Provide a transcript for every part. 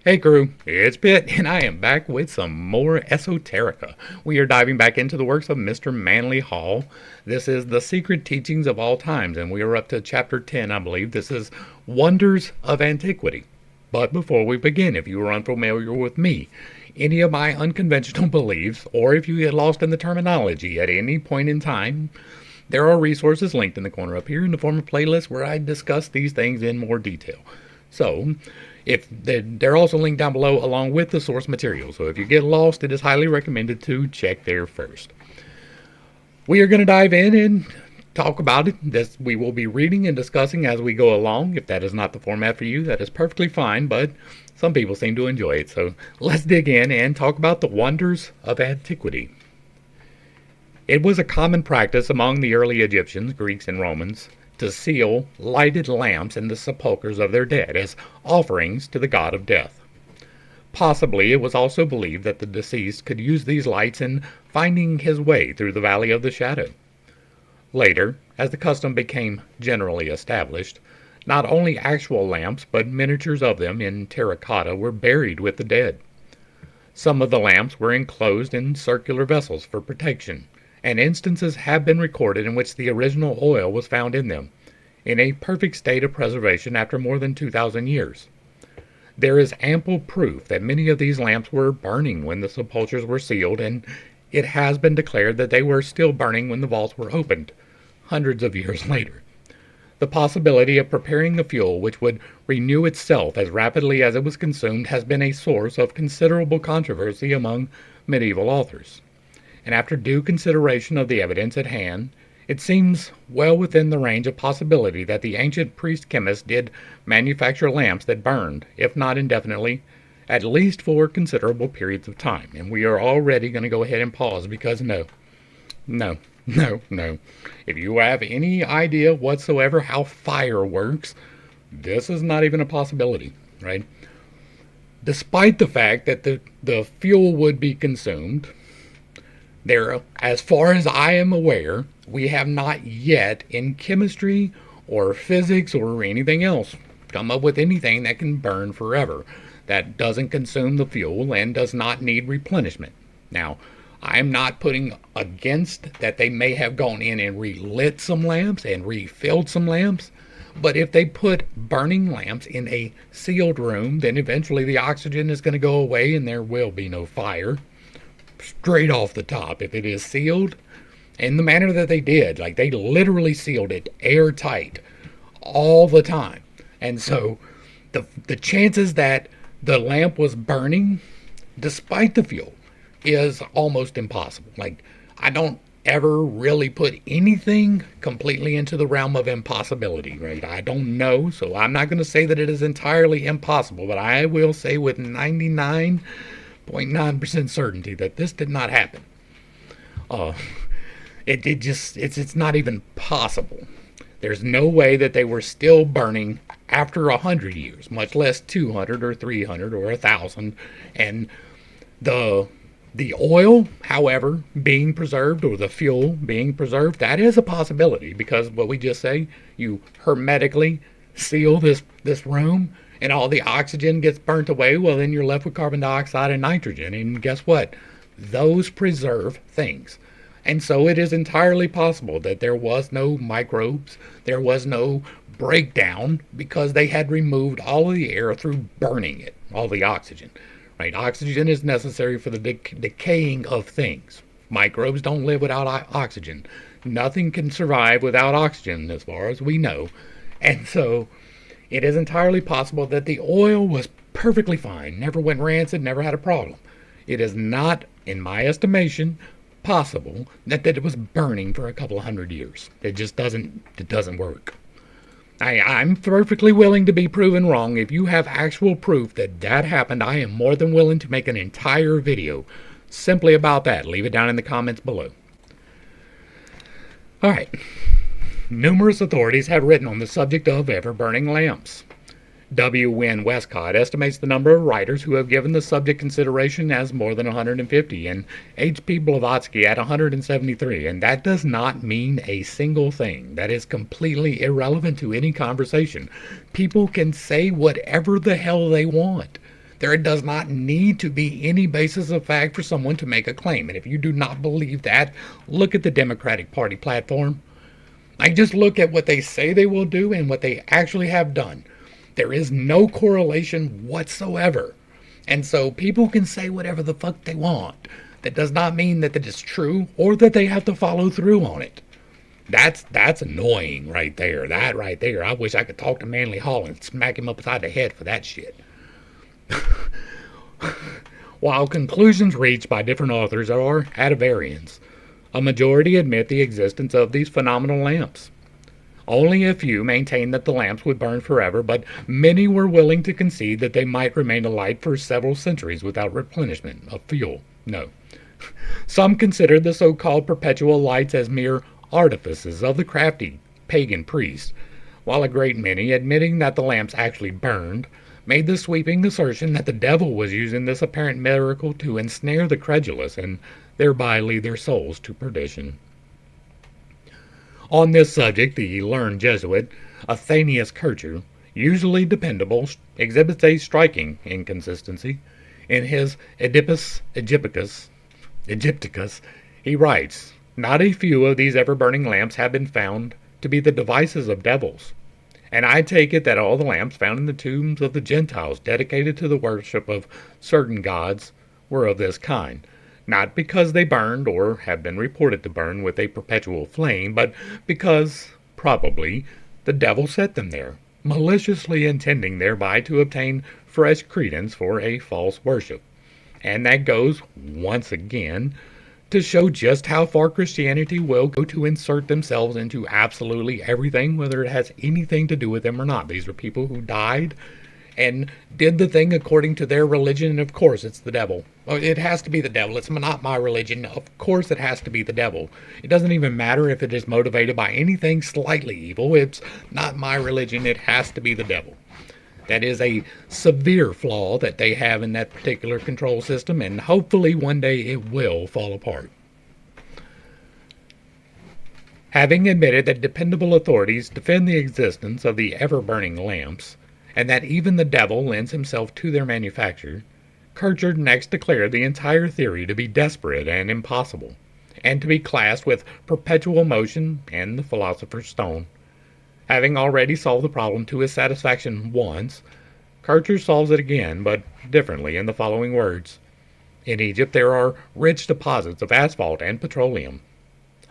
Hey crew, it's Pitt, and I am back with some more Esoterica. We are diving back into the works of Mr. Manly Hall. This is The Secret Teachings of All Times, and we are up to chapter 10, I believe. This is Wonders of Antiquity. But before we begin, if you are unfamiliar with me, any of my unconventional beliefs, or if you get lost in the terminology at any point in time, there are resources linked in the corner up here in the form of playlists where I discuss these things in more detail. So, if they're also linked down below along with the source material. So if you get lost, it is highly recommended to check there first. We are going to dive in and talk about it. This we will be reading and discussing as we go along. If that is not the format for you, that is perfectly fine, but some people seem to enjoy it. So let's dig in and talk about the wonders of antiquity. It was a common practice among the early Egyptians, Greeks, and Romans to seal lighted lamps in the sepulchres of their dead as offerings to the god of death. Possibly it was also believed that the deceased could use these lights in finding his way through the valley of the shadow. Later, as the custom became generally established, not only actual lamps but miniatures of them in terracotta were buried with the dead. Some of the lamps were enclosed in circular vessels for protection, and instances have been recorded in which the original oil was found in them, in a perfect state of preservation after more than 2,000 years. There is ample proof that many of these lamps were burning when the sepulchres were sealed, and it has been declared that they were still burning when the vaults were opened, hundreds of years later. The possibility of preparing the fuel which would renew itself as rapidly as it was consumed has been a source of considerable controversy among medieval authors. And after due consideration of the evidence at hand, it seems well within the range of possibility that the ancient priest-chemists did manufacture lamps that burned, if not indefinitely, at least for considerable periods of time. And we are already going to go ahead and pause because no. If you have any idea whatsoever how fire works, this is not even a possibility, right? Despite the fact that the fuel would be consumed, there, as far as I am aware, we have not yet in chemistry or physics or anything else come up with anything that can burn forever, that doesn't consume the fuel and does not need replenishment. Now, I'm not putting against that they may have gone in and relit some lamps and refilled some lamps, but if they put burning lamps in a sealed room, then eventually the oxygen is going to go away and there will be no fire. Straight off the top, if it is sealed in the manner that they did, like they literally sealed it airtight all the time, and so the chances that the lamp was burning despite the fuel is almost impossible. Like, I don't ever really put anything completely into the realm of impossibility, right? I don't know, so I'm not going to say that it is entirely impossible, but I will say with 99.9% certainty that this did not happen. It's not even possible. There's no way that they were still burning after 100 years, much less 200 or 300 or 1,000. And the oil, however, being preserved, or the fuel being preserved, that is a possibility, because what we just say, you hermetically seal this room and all the oxygen gets burnt away, well, then you're left with carbon dioxide and nitrogen. And guess what? Those preserve things. And so it is entirely possible that there was no microbes, there was no breakdown, because they had removed all of the air through burning it, all the oxygen. Right? Oxygen is necessary for the decaying of things. Microbes don't live without oxygen. Nothing can survive without oxygen, as far as we know. And so it is entirely possible that the oil was perfectly fine, never went rancid, never had a problem. It is not, in my estimation, possible that it was burning for a couple of hundred years. It just doesn't work. I'm perfectly willing to be proven wrong. If you have actual proof that that happened, I am more than willing to make an entire video simply about that. Leave it down in the comments below. Alright. Numerous authorities have written on the subject of ever-burning lamps. W. Wynne Westcott estimates the number of writers who have given the subject consideration as more than 150, and H. P. Blavatsky at 173, and that does not mean a single thing. That is completely irrelevant to any conversation. People can say whatever the hell they want. There does not need to be any basis of fact for someone to make a claim. And if you do not believe that, look at the Democratic Party platform. Like, just look at what they say they will do and what they actually have done. There is no correlation whatsoever. And so people can say whatever the fuck they want. That does not mean that it is true or that they have to follow through on it. That's annoying right there. That right there. I wish I could talk to Manly Hall and smack him upside the head for that shit. While conclusions reached by different authors are at a variance, a majority admit the existence of these phenomenal lamps. Only a few maintain that the lamps would burn forever, but many were willing to concede that they might remain alight for several centuries without replenishment of fuel. No. Some consider the so-called perpetual lights as mere artifices of the crafty pagan priests, while a great many, admitting that the lamps actually burned, made the sweeping assertion that the devil was using this apparent miracle to ensnare the credulous and thereby lead their souls to perdition. On this subject, the learned Jesuit Athenaeus Kircher, usually dependable, exhibits a striking inconsistency. In his Oedipus Egypticus, he writes, "Not a few of these ever-burning lamps have been found to be the devices of devils. And I take it that all the lamps found in the tombs of the Gentiles dedicated to the worship of certain gods were of this kind, not because they burned or have been reported to burn with a perpetual flame, but because, probably, the devil set them there, maliciously intending thereby to obtain fresh credence for a false worship." And that goes, once again, to show just how far Christianity will go to insert themselves into absolutely everything, whether it has anything to do with them or not. These are people who died and did the thing according to their religion, and of course it's the devil. It has to be the devil. It's not my religion. Of course it has to be the devil. It doesn't even matter if it is motivated by anything slightly evil. It's not my religion. It has to be the devil. That is a severe flaw that they have in that particular control system, and hopefully one day it will fall apart. Having admitted that dependable authorities defend the existence of the ever-burning lamps, and that even the devil lends himself to their manufacture, Kircher next declared the entire theory to be desperate and impossible, and to be classed with perpetual motion and the philosopher's stone. Having already solved the problem to his satisfaction once, Kircher solves it again, but differently, in the following words. In Egypt there are rich deposits of asphalt and petroleum.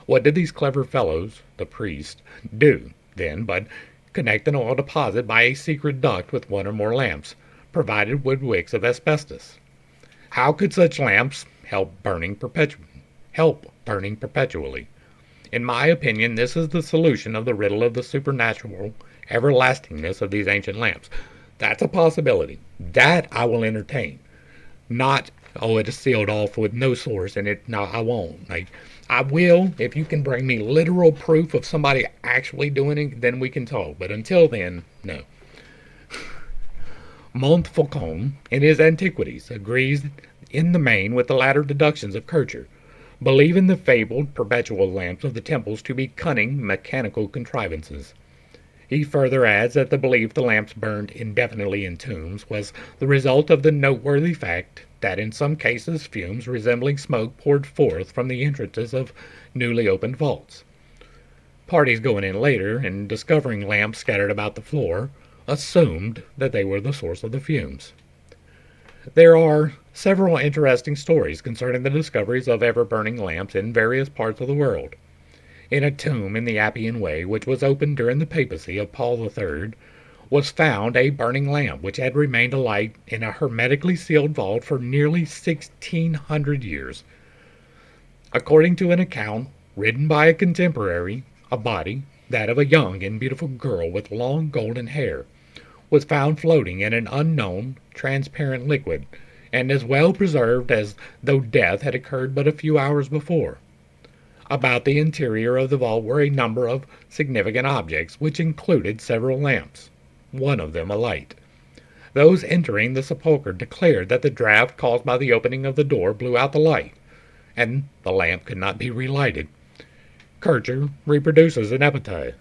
What did these clever fellows, the priests, do, then, but connect an oil deposit by a secret duct with one or more lamps, provided with wicks of asbestos? How could such lamps help burning perpetually? In my opinion, this is the solution of the riddle of the supernatural everlastingness of these ancient lamps. That's a possibility. That I will entertain. Not, oh, it is sealed off with no source and it, no, I won't. I will, if you can bring me literal proof of somebody actually doing it, then we can talk. But until then, no. Montfaucon, in his Antiquities, agrees in the main with the latter deductions of Kircher, believing the fabled perpetual lamps of the temples to be cunning mechanical contrivances. He further adds that the belief the lamps burned indefinitely in tombs was the result of the noteworthy fact that in some cases fumes resembling smoke poured forth from the entrances of newly opened vaults. Parties going in later and discovering lamps scattered about the floor assumed that they were the source of the fumes. There are several interesting stories concerning the discoveries of ever-burning lamps in various parts of the world. In a tomb in the Appian Way, which was opened during the papacy of Paul III, was found a burning lamp which had remained alight in a hermetically sealed vault for nearly 1,600 years. According to an account written by a contemporary, a body, that of a young and beautiful girl with long golden hair, was found floating in an unknown, transparent liquid, and as well preserved as though death had occurred but a few hours before. About the interior of the vault were a number of significant objects, which included several lamps, one of them alight. Those entering the sepulchre declared that the draught caused by the opening of the door blew out the light, and the lamp could not be relighted. Kircher reproduces an epitaph,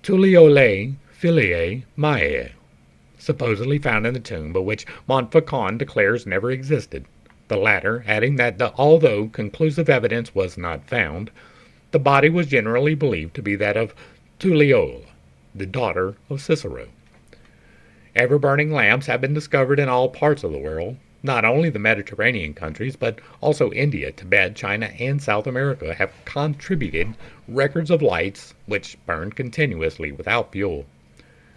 Tuliolae filiae Maiae, supposedly found in the tomb, but which Montfaucon declares never existed. The latter adding that although conclusive evidence was not found, the body was generally believed to be that of Tulliola, the daughter of Cicero. Ever-burning lamps have been discovered in all parts of the world. Not only the Mediterranean countries, but also India, Tibet, China, and South America have contributed records of lights which burned continuously without fuel.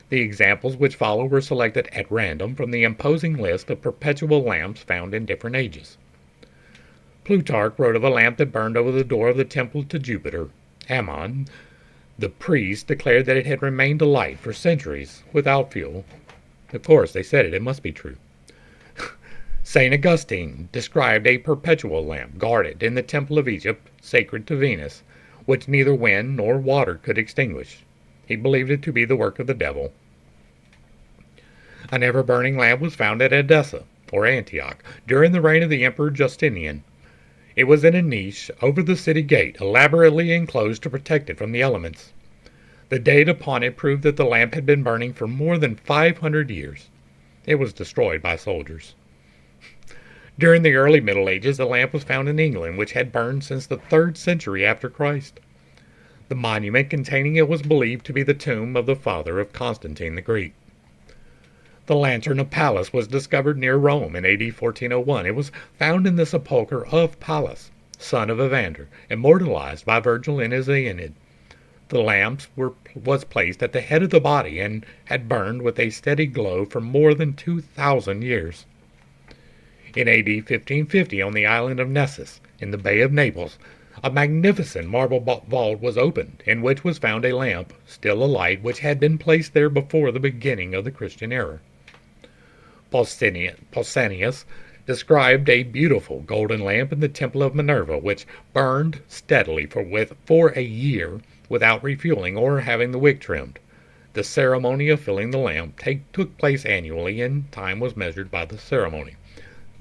The examples which follow were selected at random from the imposing list of perpetual lamps found in different ages. Plutarch wrote of a lamp that burned over the door of the temple to Jupiter. Ammon, the priest, declared that it had remained alight for centuries without fuel. Of course, they said it. It must be true. St. Augustine described a perpetual lamp guarded in the temple of Egypt, sacred to Venus, which neither wind nor water could extinguish. He believed it to be the work of the devil. An ever-burning lamp was found at Edessa, or Antioch, during the reign of the Emperor Justinian. It was in a niche over the city gate, elaborately enclosed to protect it from the elements. The date upon it proved that the lamp had been burning for more than 500 years. It was destroyed by soldiers. During the early Middle Ages, the lamp was found in England, which had burned since the 3rd century after Christ. The monument containing it was believed to be the tomb of the father of Constantine the Great. The lantern of Pallas was discovered near Rome in AD 1401. It was found in the sepulchre of Pallas, son of Evander, immortalized by Virgil in his Aeneid. The lamp was placed at the head of the body and had burned with a steady glow for more than 2,000 years. In AD 1550, on the island of Nessus, in the Bay of Naples, a magnificent marble vault was opened, in which was found a lamp, still alight, which had been placed there before the beginning of the Christian era. Pausanias described a beautiful golden lamp in the temple of Minerva, which burned steadily for a year without refueling or having the wick trimmed. The ceremony of filling the lamp took place annually, and time was measured by the ceremony.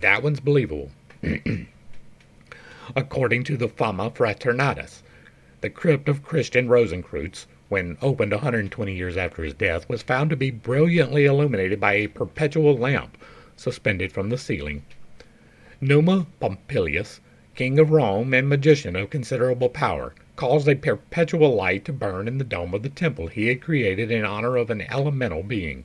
That one's believable. According to the Fama Fraternitatis, the crypt of Christian Rosenkreutz, when opened 120 years after his death, was found to be brilliantly illuminated by a perpetual lamp suspended from the ceiling. Numa Pompilius, king of Rome and magician of considerable power, caused a perpetual light to burn in the dome of the temple he had created in honor of an elemental being.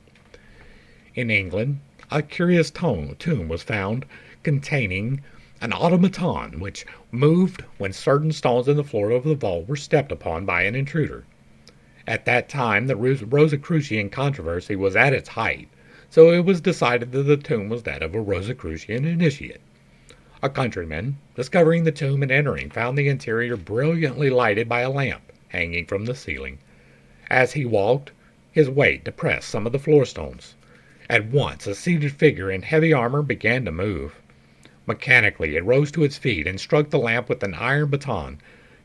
In England, a curious tomb was found containing an automaton which moved when certain stones in the floor of the vault were stepped upon by an intruder. At that time, the Rosicrucian controversy was at its height, so it was decided that the tomb was that of a Rosicrucian initiate. A countryman, discovering the tomb and entering, found the interior brilliantly lighted by a lamp hanging from the ceiling. As he walked, his weight depressed some of the floor stones. At once, a seated figure in heavy armor began to move. Mechanically, it rose to its feet and struck the lamp with an iron baton,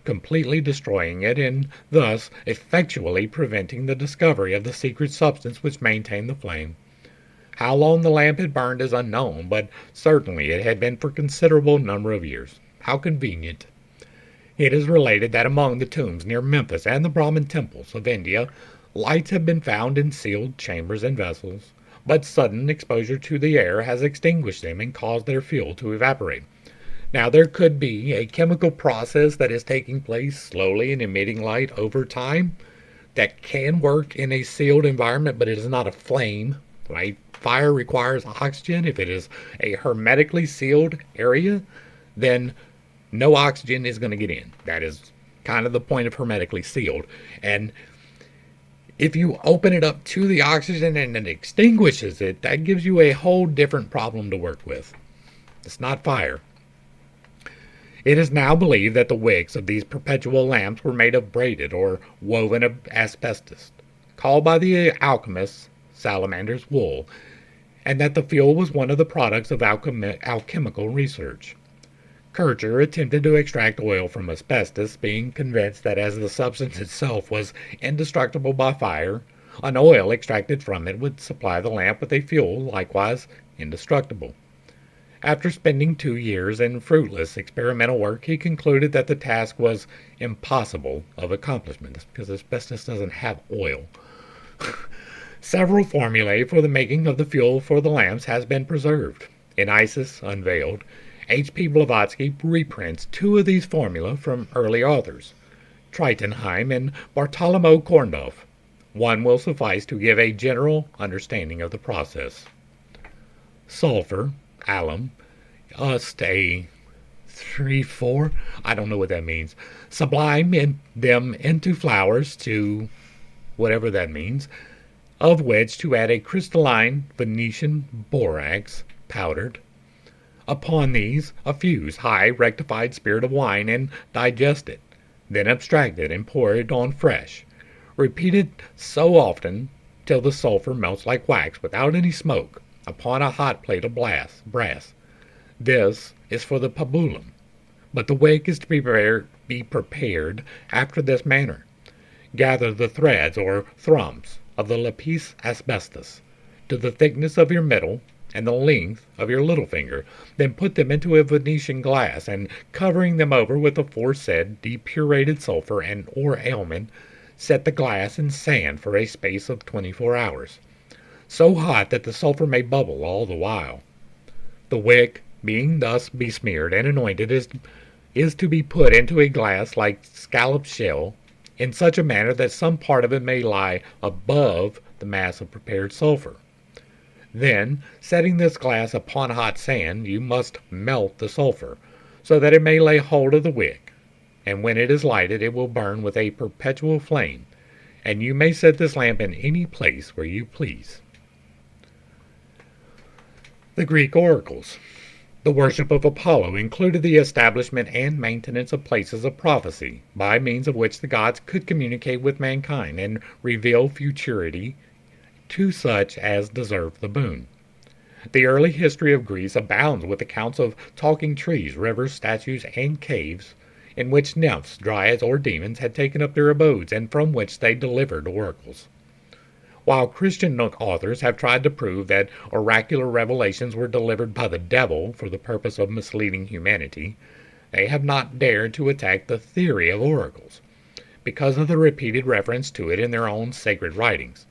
completely destroying it and thus effectually preventing the discovery of the secret substance which maintained the flame. How long the lamp had burned is unknown, but certainly it had been for a considerable number of years. How convenient. It is related that among the tombs near Memphis and the Brahmin temples of India, lights have been found in sealed chambers and vessels, but sudden exposure to the air has extinguished them and caused their fuel to evaporate. Now, there could be a chemical process that is taking place slowly and emitting light over time that can work in a sealed environment, but it is not a flame, right? Fire requires oxygen. If it is a hermetically sealed area, then no oxygen is going to get in. That is kind of the point of hermetically sealed. And if you open it up to the oxygen and it extinguishes it, that gives you a whole different problem to work with. It's not fire. It is now believed that the wicks of these perpetual lamps were made of braided or woven of asbestos, called by the alchemists salamander's wool, and that the fuel was one of the products of alchemical research. Kircher attempted to extract oil from asbestos, being convinced that as the substance itself was indestructible by fire, an oil extracted from it would supply the lamp with a fuel likewise indestructible. After spending 2 years in fruitless experimental work, he concluded that the task was impossible of accomplishment, because asbestos doesn't have oil. Several formulae for the making of the fuel for the lamps has been preserved. In Isis Unveiled, H.P. Blavatsky reprints two of these formulae from early authors, Tritonheim and Bartolomeo Korndorff. One will suffice to give a general understanding of the process. Sulfur, alum, ust a 3,4, I don't know what that means. Sublime them into flours to whatever that means, of which to add a crystalline Venetian borax, powdered. Upon these, a fuse high rectified spirit of wine and digest it, then abstract it and pour it on fresh. Repeated so often till the sulphur melts like wax without any smoke upon a hot plate of brass. This is for the pabulum, but the wick is to be prepared after this manner. Gather the threads or thrums of the lapis asbestos to the thickness of your middle and the length of your little finger, then put them into a Venetian glass, and covering them over with the aforesaid depurated sulphur and or alum, set the glass in sand for a space of 24 hours, so hot that the sulphur may bubble all the while. The wick, being thus besmeared and anointed, is to be put into a glass like scalloped shell, in such a manner that some part of it may lie above the mass of prepared sulphur. Then, setting this glass upon hot sand, you must melt the sulphur, so that it may lay hold of the wick, and when it is lighted it will burn with a perpetual flame, and you may set this lamp in any place where you please. The Greek oracles. The worship of Apollo included the establishment and maintenance of places of prophecy, by means of which the gods could communicate with mankind and reveal futurity to such as deserved the boon. The early history of Greece abounds with accounts of talking trees, rivers, statues, and caves, in which nymphs, dryads, or demons had taken up their abodes, and from which they delivered oracles. While Christian authors have tried to prove that oracular revelations were delivered by the devil for the purpose of misleading humanity, they have not dared to attack the theory of oracles, because of the repeated reference to it in their own sacred writings.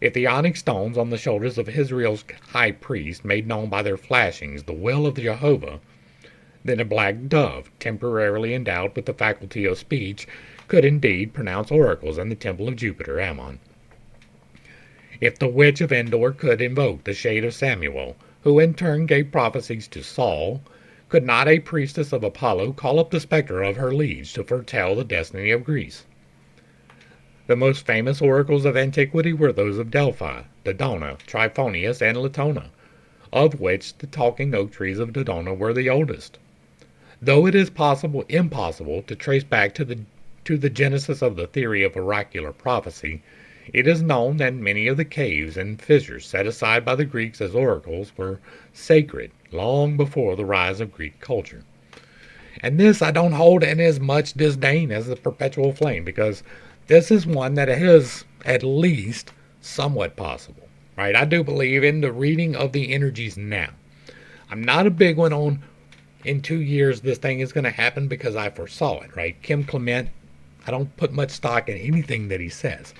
If the onyx stones on the shoulders of Israel's high priest made known by their flashings the will of Jehovah, then a black dove, temporarily endowed with the faculty of speech, could indeed pronounce oracles in the temple of Jupiter Ammon. If the witch of Endor could invoke the shade of Samuel, who in turn gave prophecies to Saul, could not a priestess of Apollo call up the spectre of her liege to foretell the destiny of Greece? The most famous oracles of antiquity were those of Delphi, Dodona, Tryphonius, and Latona, of which the talking oak trees of Dodona were the oldest. Though it is impossible to trace back to the genesis of the theory of oracular prophecy, it is known that many of the caves and fissures set aside by the Greeks as oracles were sacred long before the rise of Greek culture. And this I don't hold in as much disdain as the perpetual flame, because this is one that is at least somewhat possible, right? I do believe in the reading of the energies now. I'm not a big one on in 2 years this thing is going to happen, because I foresaw it, right? Kim Clement, I don't put much stock in anything that he says.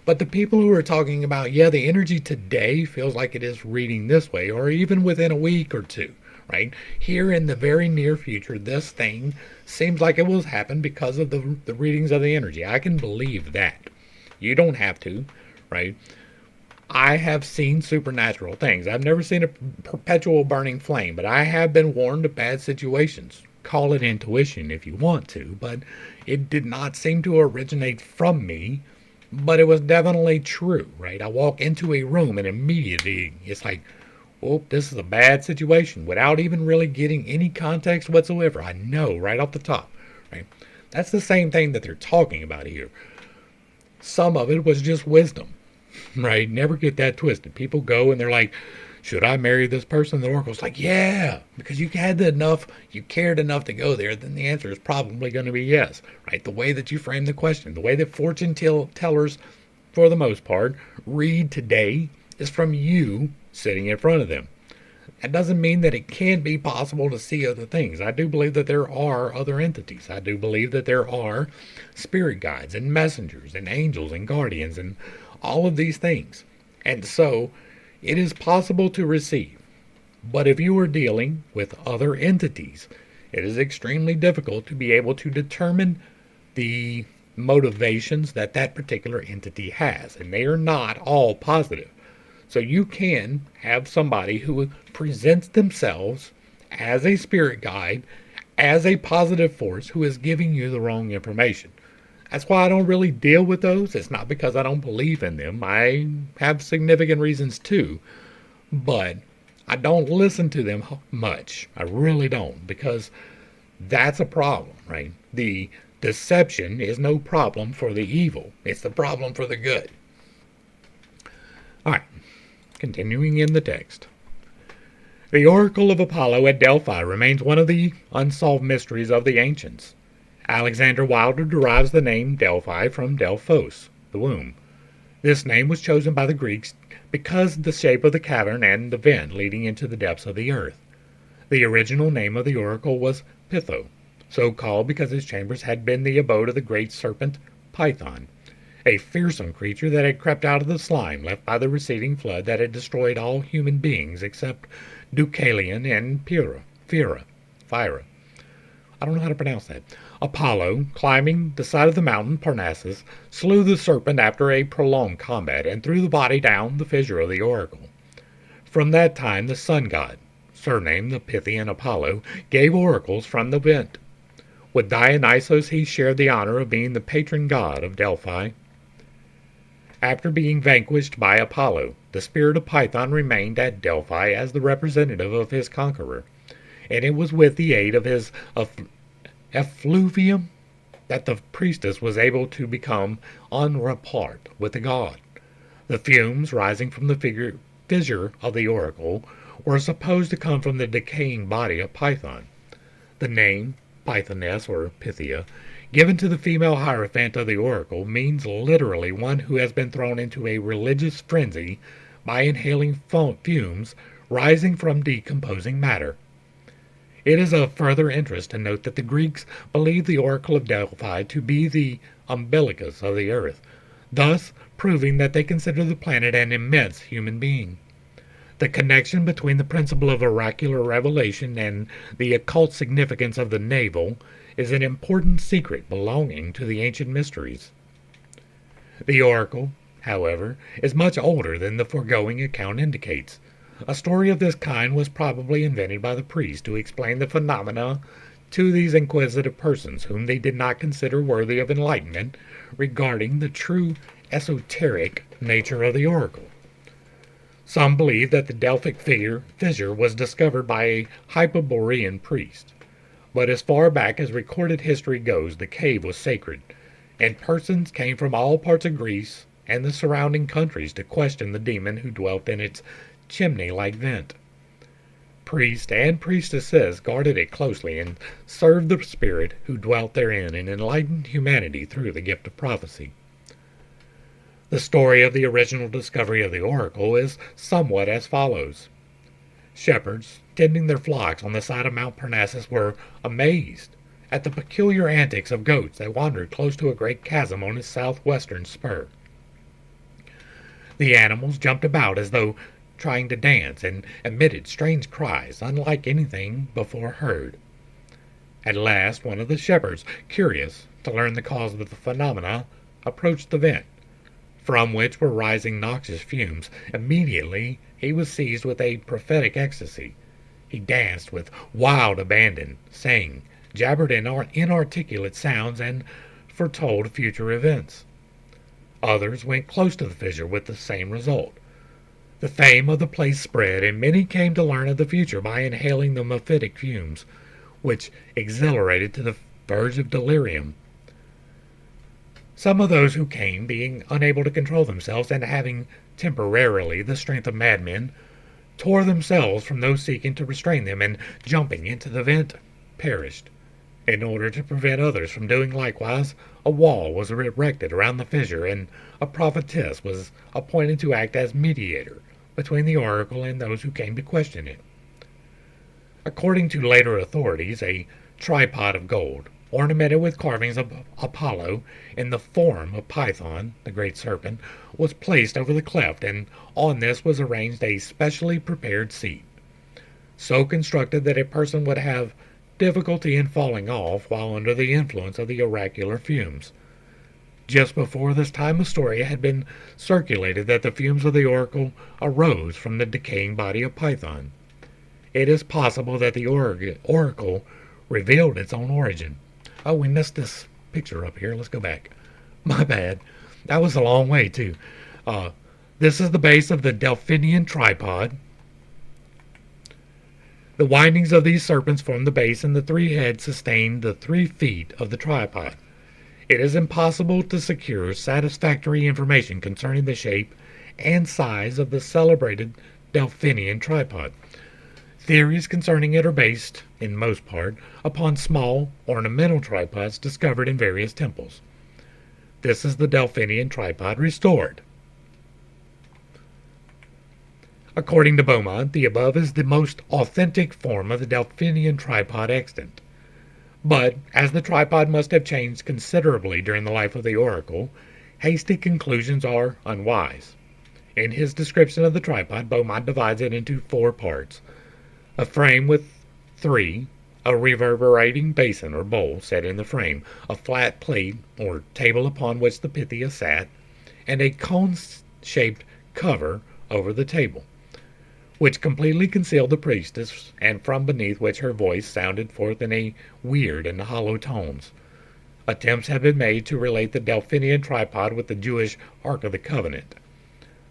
But the people who are talking about, yeah, the energy today feels like it is reading this way, or even within a week or two, right? Here in the very near future, this thing seems like it will happen because of the readings of the energy. I can believe that. You don't have to, right? I have seen supernatural things. I've never seen a perpetual burning flame, but I have been warned of bad situations. Call it intuition if you want to, but it did not seem to originate from me. But it was definitely true, right? I walk into a room and immediately it's like, oh, this is a bad situation, without even really getting any context whatsoever. I know right off the top, right? That's the same thing that they're talking about here. Some of it was just wisdom, right? Never get that twisted. People go and they're like, should I marry this person? The oracle's like, yeah, because you cared enough to go there, then the answer is probably going to be yes, right? The way that you frame the question, the way that fortune tellers, for the most part, read today is from you sitting in front of them. That doesn't mean that it can't be possible to see other things. I do believe that there are other entities. I do believe that there are spirit guides and messengers and angels and guardians and all of these things. And so it is possible to receive. But if you are dealing with other entities, it is extremely difficult to be able to determine the motivations that that particular entity has. And they are not all positive. So you can have somebody who presents themselves as a spirit guide, as a positive force who is giving you the wrong information. That's why I don't really deal with those. It's not because I don't believe in them. I have significant reasons too. But I don't listen to them much. I really don't, because that's a problem, right? The deception is no problem for the evil. It's the problem for the good. All right, continuing in the text. The Oracle of Apollo at Delphi remains one of the unsolved mysteries of the ancients. Alexander Wilder derives the name Delphi from Delphos, the womb. This name was chosen by the Greeks because of the shape of the cavern and the vent leading into the depths of the earth. The original name of the oracle was Pytho, so called because its chambers had been the abode of the great serpent Python, a fearsome creature that had crept out of the slime left by the receding flood that had destroyed all human beings except Deucalion and Pyrrha. I don't know how to pronounce that. Apollo, climbing the side of the mountain Parnassus, slew the serpent after a prolonged combat and threw the body down the fissure of the oracle. From that time the sun god, surnamed the Pythian Apollo, gave oracles from the vent. With Dionysos he shared the honor of being the patron god of Delphi. After being vanquished by Apollo, the spirit of Python remained at Delphi as the representative of his conqueror, and it was with the aid of his effluvium that the priestess was able to become en rapport with the god. The fumes rising from the fissure of the oracle were supposed to come from the decaying body of Python. The name, Pythoness or Pythia, given to the female hierophant of the oracle, means literally one who has been thrown into a religious frenzy by inhaling fumes rising from decomposing matter. It is of further interest to note that the Greeks believed the oracle of Delphi to be the umbilicus of the earth, thus proving that they consider the planet an immense human being. The connection between the principle of oracular revelation and the occult significance of the navel is an important secret belonging to the ancient mysteries. The oracle, however, is much older than the foregoing account indicates. A story of this kind was probably invented by the priests to explain the phenomena to these inquisitive persons whom they did not consider worthy of enlightenment regarding the true esoteric nature of the oracle. Some believe that the Delphic fissure was discovered by a Hyperborean priest, but as far back as recorded history goes, the cave was sacred, and persons came from all parts of Greece and the surrounding countries to question the demon who dwelt in its chimney-like vent. Priests and priestesses guarded it closely and served the spirit who dwelt therein and enlightened humanity through the gift of prophecy. The story of the original discovery of the oracle is somewhat as follows. Shepherds, tending their flocks on the side of Mount Parnassus, were amazed at the peculiar antics of goats that wandered close to a great chasm on its southwestern spur. The animals jumped about as though trying to dance, and emitted strange cries unlike anything before heard. At last one of the shepherds, curious to learn the cause of the phenomena, approached the vent, from which were rising noxious fumes. Immediately he was seized with a prophetic ecstasy. He danced with wild abandon, sang, jabbered in inarticulate sounds, and foretold future events. Others went close to the fissure with the same result. The fame of the place spread, and many came to learn of the future by inhaling the mephitic fumes, which exhilarated to the verge of delirium. Some of those who came, being unable to control themselves and having temporarily the strength of madmen, tore themselves from those seeking to restrain them, and jumping into the vent, perished. In order to prevent others from doing likewise, a wall was erected around the fissure, and a prophetess was appointed to act as mediator between the oracle and those who came to question it. According to later authorities, a tripod of gold, ornamented with carvings of Apollo in the form of Python, the great serpent, was placed over the cleft, and on this was arranged a specially prepared seat, so constructed that a person would have difficulty in falling off while under the influence of the oracular fumes. Just before this time, a story had been circulated that the fumes of the oracle arose from the decaying body of Python. It is possible that the oracle revealed its own origin. Oh, we missed this picture up here. Let's go back. My bad. That was a long way, too. Uh, this is the base of the Delphinian tripod. The windings of these serpents form the base, and the three heads sustain the 3 feet of the tripod. It is impossible to secure satisfactory information concerning the shape and size of the celebrated Delphinian tripod. Theories concerning it are based, in most part, upon small ornamental tripods discovered in various temples. This is the Delphinian tripod restored. According to Beaumont, the above is the most authentic form of the Delphinian tripod extant. But, as the tripod must have changed considerably during the life of the oracle, hasty conclusions are unwise. In his description of the tripod, Beaumont divides it into 4 parts. A frame with 3, a reverberating basin or bowl set in the frame, a flat plate or table upon which the Pythia sat, and a cone-shaped cover over the table, which completely concealed the priestess, and from beneath which her voice sounded forth in weird and hollow tones. Attempts have been made to relate the Delphinian tripod with the Jewish Ark of the Covenant.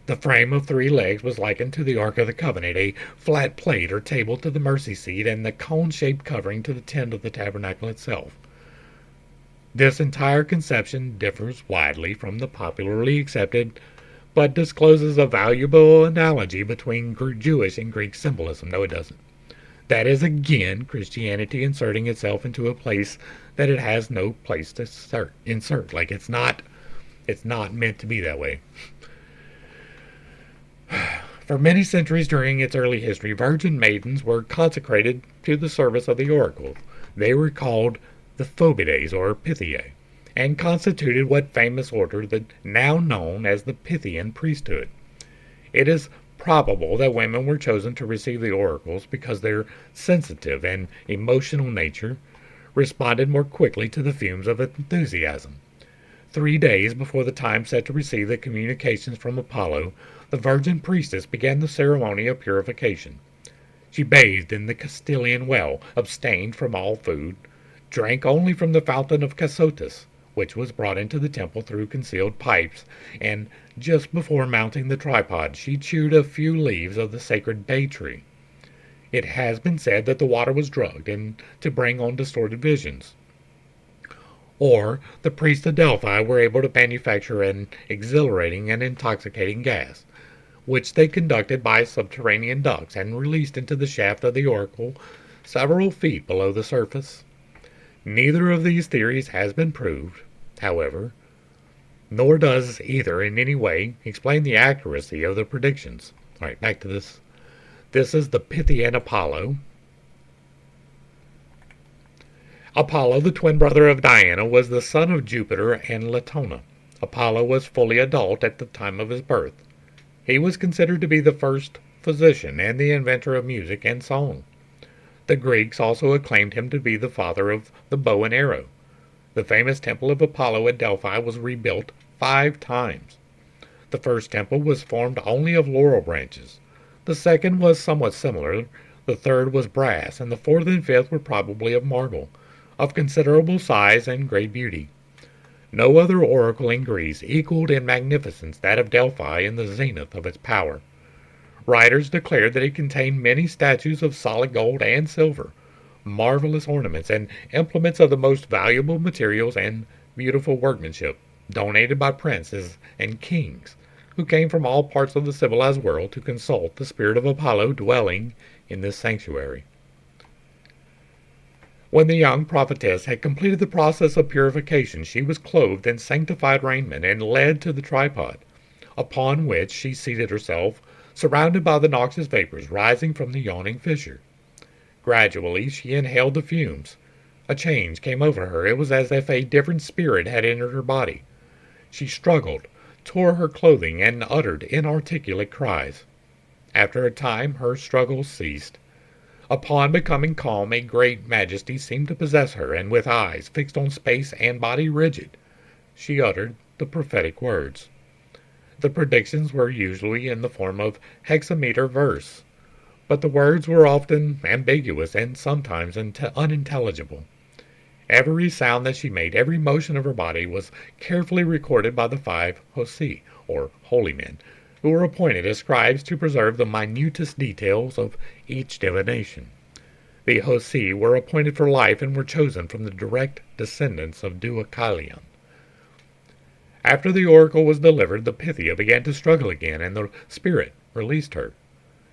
The frame of 3 legs was likened to the Ark of the Covenant, a flat plate or table to the mercy seat, and the cone-shaped covering to the tent of the tabernacle itself. This entire conception differs widely from the popularly accepted, but discloses a valuable analogy between Jewish and Greek symbolism. No, it doesn't. That is, again, Christianity inserting itself into a place that it has no place to insert. Like, it's not meant to be that way. For many centuries during its early history, virgin maidens were consecrated to the service of the oracle. They were called the Phobides, or Pythiae, and constituted what famous order that now known as the Pythian priesthood. It is probable that women were chosen to receive the oracles because their sensitive and emotional nature responded more quickly to the fumes of enthusiasm. 3 days before the time set to receive the communications from Apollo, the virgin priestess began the ceremony of purification. She bathed in the Castilian well, abstained from all food, drank only from the fountain of Casotus, which was brought into the temple through concealed pipes, and just before mounting the tripod she chewed a few leaves of the sacred bay tree. It has been said that the water was drugged and to bring on distorted visions. Or the priests of Delphi were able to manufacture an exhilarating and intoxicating gas, which they conducted by subterranean ducts and released into the shaft of the oracle several feet below the surface. Neither of these theories has been proved, however, nor does either in any way explain the accuracy of the predictions. All right, back to this. This is the Pythian Apollo. Apollo, the twin brother of Diana, was the son of Jupiter and Latona. Apollo was fully adult at the time of his birth. He was considered to be the first physician and the inventor of music and song. The Greeks also acclaimed him to be the father of the bow and arrow. The famous temple of Apollo at Delphi was rebuilt 5 times. The first temple was formed only of laurel branches. The second was somewhat similar. The third was brass, and the fourth and fifth were probably of marble, of considerable size and great beauty. No other oracle in Greece equaled in magnificence that of Delphi in the zenith of its power. Writers declared that it contained many statues of solid gold and silver, marvelous ornaments, and implements of the most valuable materials and beautiful workmanship, donated by princes and kings, who came from all parts of the civilized world to consult the spirit of Apollo dwelling in this sanctuary. When the young prophetess had completed the process of purification, she was clothed in sanctified raiment and led to the tripod, upon which she seated herself, surrounded by the noxious vapors rising from the yawning fissure. Gradually she inhaled the fumes. A change came over her. It was as if a different spirit had entered her body. She struggled, tore her clothing, and uttered inarticulate cries. After a time her struggles ceased. Upon becoming calm, a great majesty seemed to possess her, and with eyes fixed on space and body rigid, she uttered the prophetic words. The predictions were usually in the form of hexameter verse, but the words were often ambiguous and sometimes unintelligible. Every sound that she made, every motion of her body, was carefully recorded by the 5 Hosi, or holy men, who were appointed as scribes to preserve the minutest details of each divination. The Hosi were appointed for life and were chosen from the direct descendants of Deucalion. After the oracle was delivered, the Pythia began to struggle again, and the spirit released her.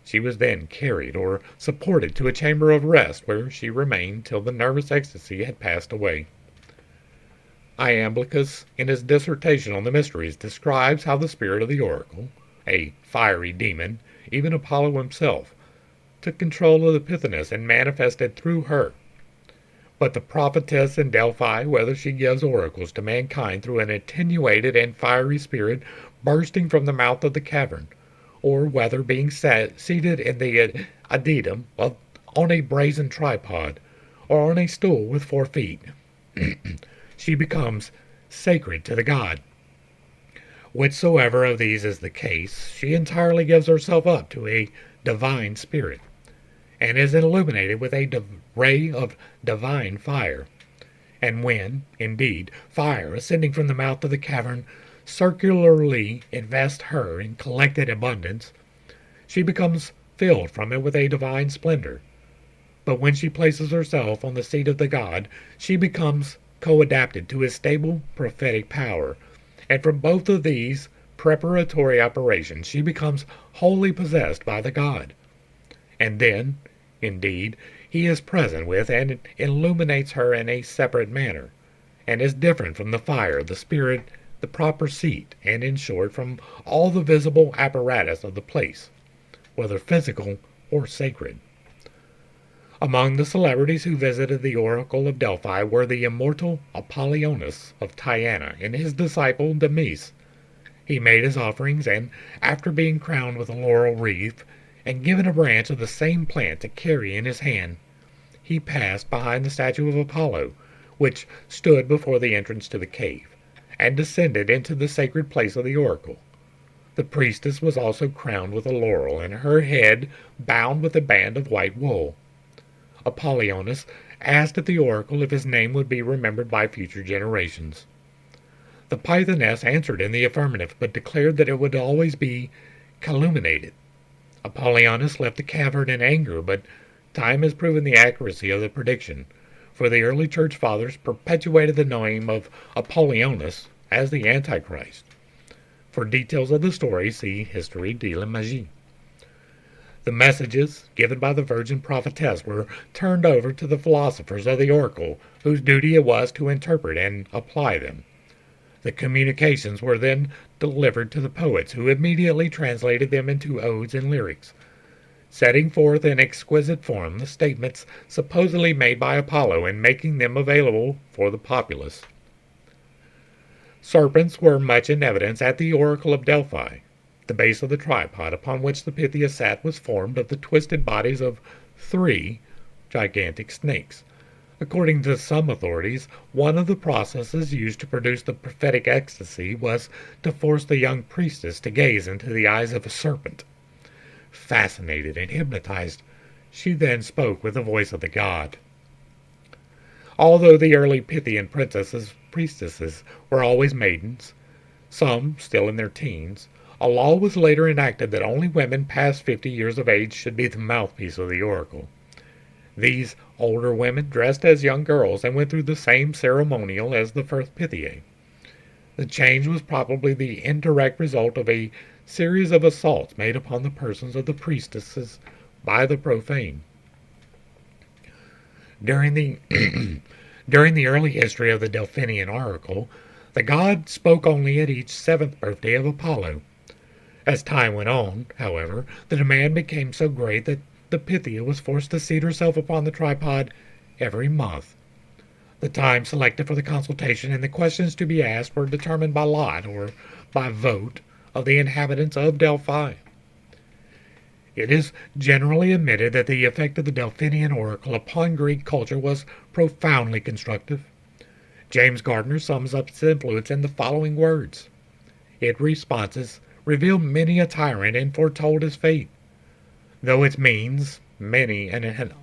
She was then carried or supported to a chamber of rest, where she remained till the nervous ecstasy had passed away. Iamblichus, in his dissertation on the mysteries, describes how the spirit of the oracle, a fiery demon, even Apollo himself, took control of the Pythoness and manifested through her. But the prophetess in Delphi, whether she gives oracles to mankind through an attenuated and fiery spirit bursting from the mouth of the cavern, or whether being seated in the adytum on a brazen tripod, or on a stool with 4 feet, she becomes sacred to the god. Whichsoever of these is the case, she entirely gives herself up to a divine spirit, and is illuminated with a ray of divine fire. And when, indeed, fire ascending from the mouth of the cavern circularly invests her in collected abundance, she becomes filled from it with a divine splendor. But when she places herself on the seat of the god, she becomes co-adapted to his stable prophetic power, and from both of these preparatory operations she becomes wholly possessed by the god. And then, indeed, he is present with and illuminates her in a separate manner, and is different from the fire, the spirit, the proper seat, and in short from all the visible apparatus of the place, whether physical or sacred. Among the celebrities who visited the oracle of Delphi were the immortal Apollonius of Tyana and his disciple Demes. He made his offerings, and after being crowned with a laurel wreath and given a branch of the same plant to carry in his hand, he passed behind the statue of Apollo, which stood before the entrance to the cave, and descended into the sacred place of the oracle. The priestess was also crowned with a laurel, and her head bound with a band of white wool. Apollonius asked at the oracle if his name would be remembered by future generations. The Pythoness answered in the affirmative, but declared that it would always be calumniated. Apollonius left the cavern in anger, but time has proven the accuracy of the prediction, for the early church fathers perpetuated the name of Apollonius as the Antichrist. For details of the story, see History de la Magie. The messages given by the virgin prophetess were turned over to the philosophers of the oracle, whose duty it was to interpret and apply them. The communications were then delivered to the poets, who immediately translated them into odes and lyrics, setting forth in exquisite form the statements supposedly made by Apollo and making them available for the populace. Serpents were much in evidence at the oracle of Delphi. The base of the tripod upon which the Pythia sat was formed of the twisted bodies of 3 gigantic snakes. According to some authorities, one of the processes used to produce the prophetic ecstasy was to force the young priestess to gaze into the eyes of a serpent. Fascinated and hypnotized, she then spoke with the voice of the god. Although the early Pythian priestesses were always maidens, some still in their teens, a law was later enacted that only women past 50 years of age should be the mouthpiece of the oracle. These older women dressed as young girls and went through the same ceremonial as the first Pythiae. The change was probably the indirect result of a series of assaults made upon the persons of the priestesses by the profane. During the during the early history of the Delphinian oracle, the god spoke only at each 7th birthday of Apollo. As time went on, however, the demand became so great that the Pythia was forced to seat herself upon the tripod every month. The time selected for the consultation and the questions to be asked were determined by lot or by vote of the inhabitants of Delphi. It is generally admitted that the effect of the Delphinian oracle upon Greek culture was profoundly constructive. James Gardner sums up its influence in the following words: its responses revealed many a tyrant and foretold his fate. Though its means, many and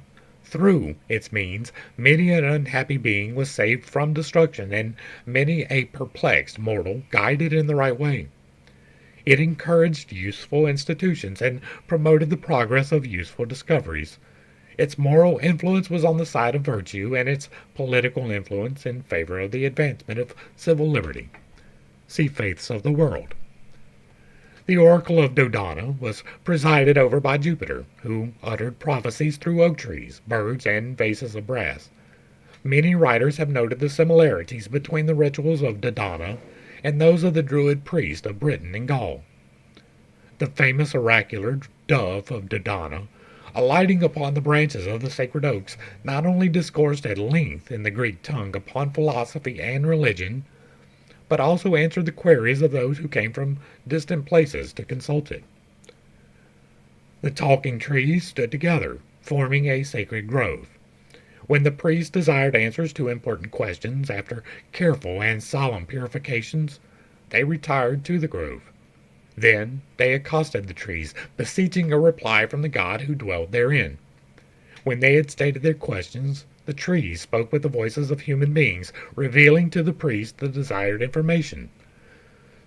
through its means, many an unhappy being was saved from destruction, and many a perplexed mortal guided in the right way. It encouraged useful institutions and promoted the progress of useful discoveries. Its moral influence was on the side of virtue, and its political influence in favor of the advancement of civil liberty. See Faiths of the World. The oracle of Dodona was presided over by Jupiter, who uttered prophecies through oak trees, birds, and vases of brass. Many writers have noted the similarities between the rituals of Dodona and those of the Druid priest of Britain and Gaul. The famous oracular dove of Dodona, alighting upon the branches of the sacred oaks, not only discoursed at length in the Greek tongue upon philosophy and religion, but also answered the queries of those who came from distant places to consult it. The talking trees stood together, forming a sacred grove. When the priest desired answers to important questions, after careful and solemn purifications, they retired to the grove. Then they accosted the trees, beseeching a reply from the god who dwelt therein. When they had stated their questions, the trees spoke with the voices of human beings, revealing to the priest the desired information.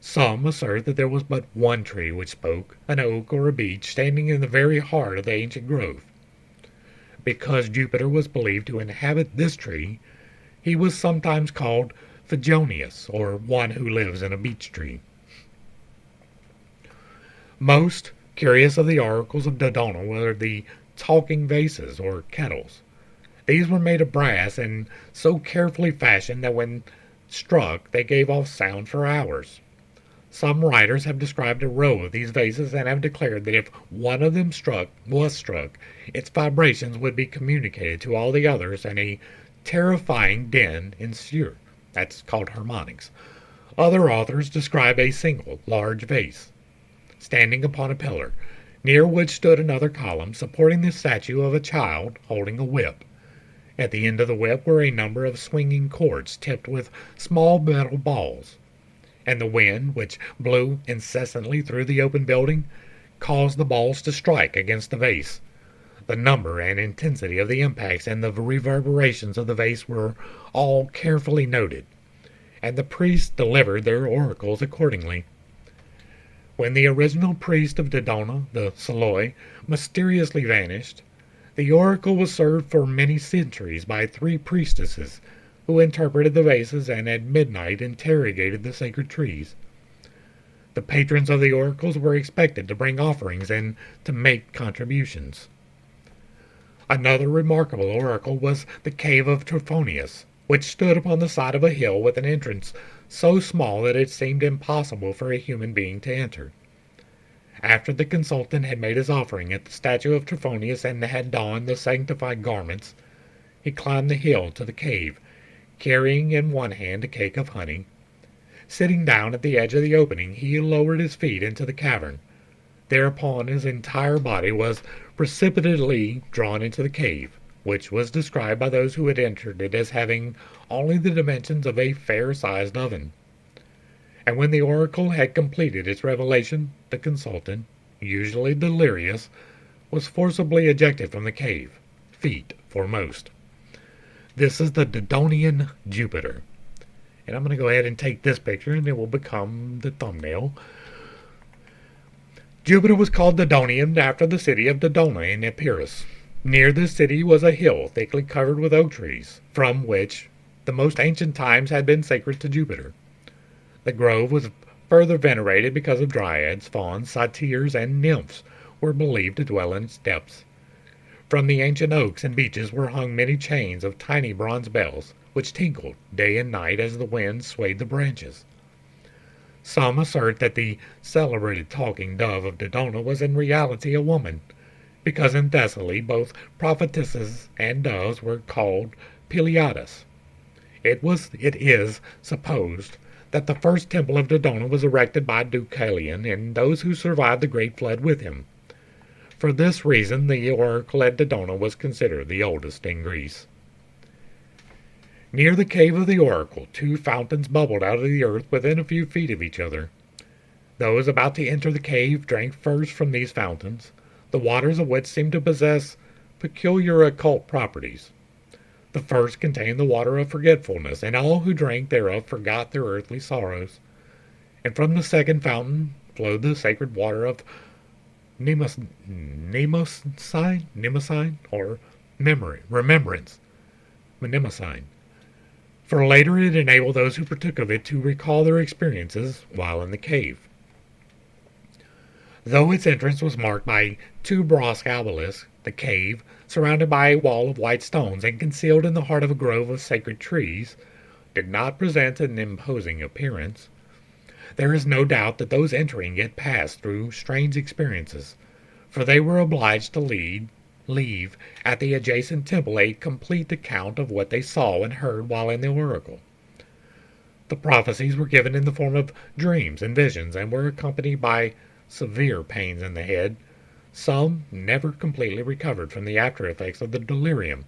Some assert that there was but one tree which spoke, an oak or a beech standing in the very heart of the ancient grove. Because Jupiter was believed to inhabit this tree, he was sometimes called Phagonius, or one who lives in a beech tree. Most curious of the oracles of Dodona were the talking vases, or kettles. These were made of brass and so carefully fashioned that when struck they gave off sound for hours. Some writers have described a row of these vases and have declared that if one of them was struck, its vibrations would be communicated to all the others and a terrifying din ensue. That's called harmonics. Other authors describe a single large vase standing upon a pillar, near which stood another column supporting the statue of a child holding a whip. At the end of the whip were a number of swinging cords tipped with small metal balls, and the wind, which blew incessantly through the open building, caused the balls to strike against the vase. The number and intensity of the impacts and the reverberations of the vase were all carefully noted, and the priests delivered their oracles accordingly. When the original priest of Dodona, the Seloi, mysteriously vanished, the oracle was served for many centuries by 3 priestesses, who interpreted the vases and at midnight interrogated the sacred trees. The patrons of the oracles were expected to bring offerings and to make contributions. Another remarkable oracle was the cave of Trophonius, which stood upon the side of a hill with an entrance so small that it seemed impossible for a human being to enter. After the consultant had made his offering at the statue of Trophonius and had donned the sanctified garments, he climbed the hill to the cave, carrying in one hand a cake of honey. Sitting down at the edge of the opening, he lowered his feet into the cavern. Thereupon his entire body was precipitately drawn into the cave, which was described by those who had entered it as having only the dimensions of a fair-sized oven. And when the oracle had completed its revelation, the consultant, usually delirious, was forcibly ejected from the cave, feet foremost. This is the Dodonian Jupiter. And I'm going to go ahead and take this picture, and it will become the thumbnail. Jupiter was called Dodonian after the city of Dodona in Epirus. Near this city was a hill thickly covered with oak trees, from which the most ancient times had been sacred to Jupiter. The grove was further venerated because of dryads, fauns, satyrs, and nymphs were believed to dwell in its depths. From the ancient oaks and beeches were hung many chains of tiny bronze bells, which tinkled day and night as the wind swayed the branches. Some assert that the celebrated talking dove of Dodona was in reality a woman, because in Thessaly both prophetesses and doves were called Pleiades. It is supposed that the first temple of Dodona was erected by Deucalion and those who survived the Great Flood with him. For this reason, the oracle at Dodona was considered the oldest in Greece. Near the cave of the oracle, two fountains bubbled out of the earth within a few feet of each other. Those about to enter the cave drank first from these fountains, the waters of which seemed to possess peculiar occult properties. The first contained the water of forgetfulness, and all who drank thereof forgot their earthly sorrows. And from the second fountain flowed the sacred water of Mnemosyne, or remembrance, Mnemosyne. For later it enabled those who partook of it to recall their experiences while in the cave. Though its entrance was marked by two bronze obelisks, the cave, surrounded by a wall of white stones and concealed in the heart of a grove of sacred trees, did not present an imposing appearance. There is no doubt that those entering it passed through strange experiences, for they were obliged to leave at the adjacent temple a complete account of what they saw and heard while in the oracle. The prophecies were given in the form of dreams and visions and were accompanied by severe pains in the head. Some never completely recovered from the after effects of the delirium.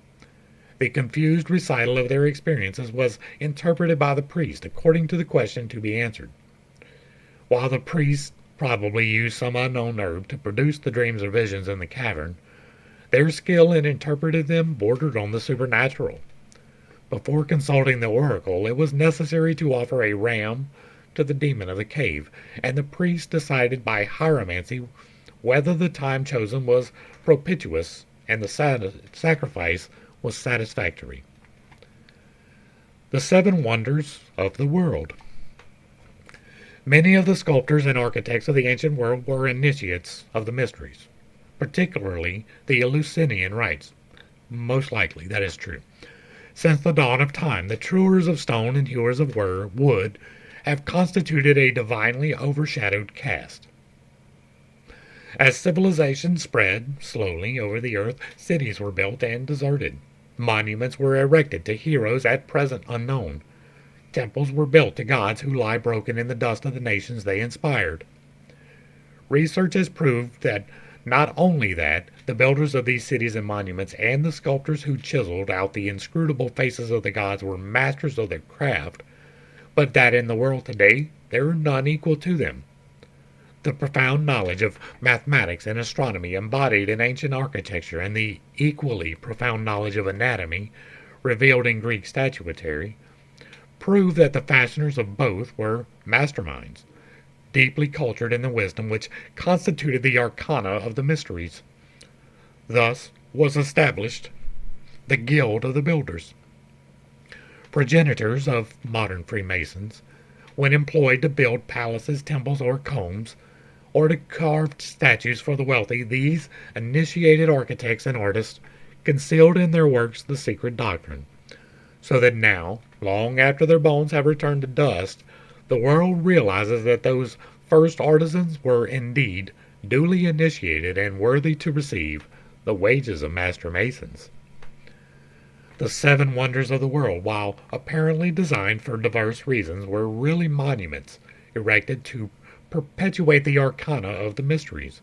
The confused recital of their experiences was interpreted by the priest according to the question to be answered. While the priest probably used some unknown herb to produce the dreams or visions in the cavern, their skill in interpreting them bordered on the supernatural. Before consulting the oracle, it was necessary to offer a ram to the demon of the cave, and the priest decided by hieromancy whether the time chosen was propitious and the sacrifice was satisfactory. The seven wonders of the world. Many of the sculptors and architects of the ancient world were initiates of the mysteries, particularly the Eleusinian rites. Most likely, that is true. Since the dawn of time, the truers of stone and hewers of wood have constituted a divinely overshadowed caste. As civilization spread slowly over the earth, cities were built and deserted. Monuments were erected to heroes at present unknown. Temples were built to gods who lie broken in the dust of the nations they inspired. Research has proved that not only that the builders of these cities and monuments and the sculptors who chiseled out the inscrutable faces of the gods were masters of their craft, but that in the world today there are none equal to them. The profound knowledge of mathematics and astronomy embodied in ancient architecture and the equally profound knowledge of anatomy revealed in Greek statuary prove that the fashioners of both were masterminds, deeply cultured in the wisdom which constituted the arcana of the mysteries. Thus was established the Guild of the Builders, progenitors of modern Freemasons. When employed to build palaces, temples, or combs, or to carve statues for the wealthy, these initiated architects and artists concealed in their works the secret doctrine, so that now, long after their bones have returned to dust, the world realizes that those first artisans were indeed duly initiated and worthy to receive the wages of master masons. The seven wonders of the world, while apparently designed for diverse reasons, were really monuments erected to perpetuate the arcana of the mysteries.